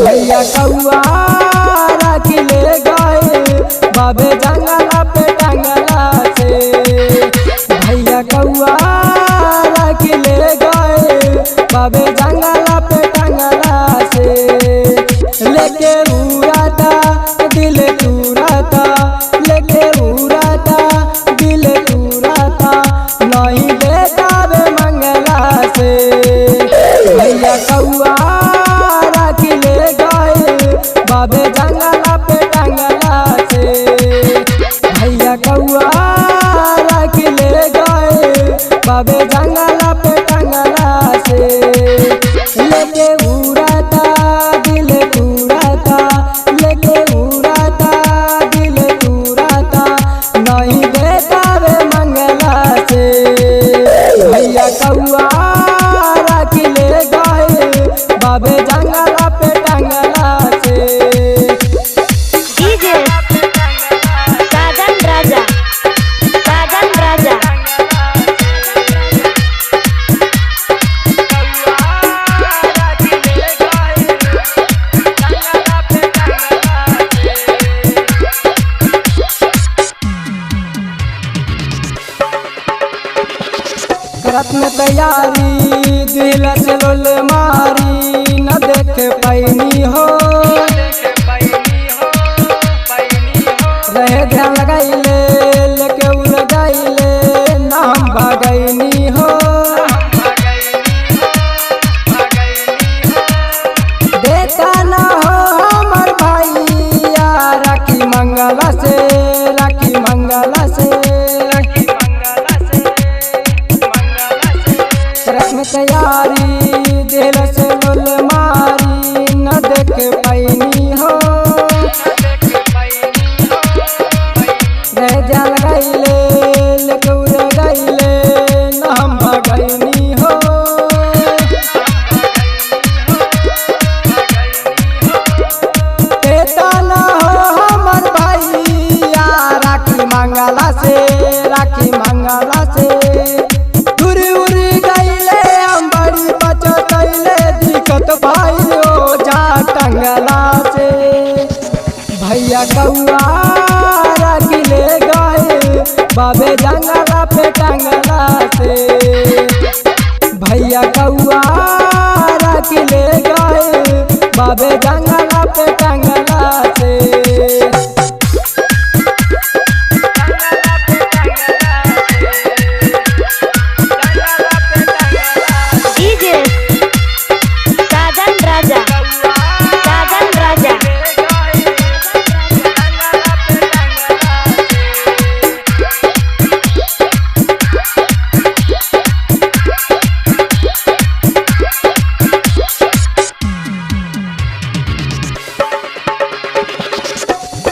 भैया कौआ रख ले गए बाबे जंगला पे टंगला से। भैया कौआ रख ले गए बाबे जंगला पे टंगला से। लेके उड़ाता दिल टूराता, लेके उड़ाता दिल टूराता, नहीं देता वे मंगला से। भैया कौआ रख ले गए बाबे जंगला पे टंगला से। भैया कौआ रख ले गए बाबे जंगला पे टंगला से। लेके उड़ाता दिल टूराता, लेके उड़ाता दिल टूराता, नहीं देता वे मंगला से। भैया कौआ रख ले गए बाबे जंगला पे टंगला से। डीजे साजन राजा, साजन राजा। करत में तैयारी दिल चलोल मारी, न देख पैनी हो रहे ध्यान लगाइले, लेके उड़ गइले नाम भगैनी हो। देता न हो हमर भैया राखी मंगला से, राखी मंगला से। करत में तैयारी दिल से लोल मारी, न देख पैनी हो रह जाल गइले, लेके उड़ गइले नाम भगैनी हो। देता न हो हमर भैया राखी मंगला से, राखी मंगला से। दिक्कत भाई हो जा टंगला से। भैया कौआ रख ले गए बाबे जंगला पे टंगला से। भैया कौआ रख ले गए बाबे जंगला पे टंगला से। डीजे साजन राजा, साजन राजा।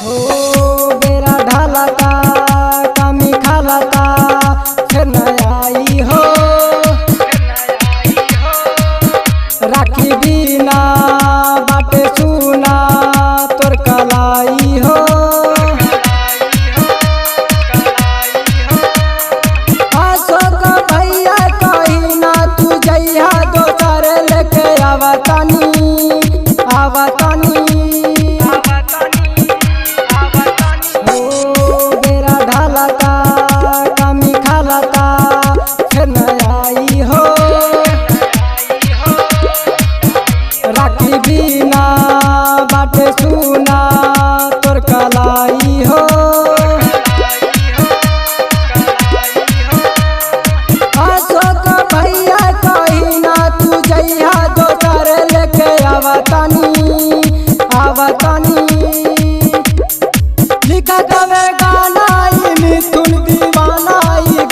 हो बेरा ढालता कमी खालता फिर न आई हो। राखी बिना बाटे सुना तोर कलाई हो। अशोक भैया कहीं ना तू जइहा दोसर लेके आवतानी, आवतानी। हो बेरा ढालता कमी खालता फिर न आई हो। राखी बिना बाटे सुना तोर कलाई हो। अशोक भैया कहीं ना तू जइहा दोसर लेके आवतानी, आवतानी। लिखा तवे गाना मिथुन दीवाना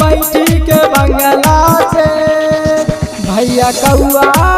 बैठी के बंगला से। भैया कौआ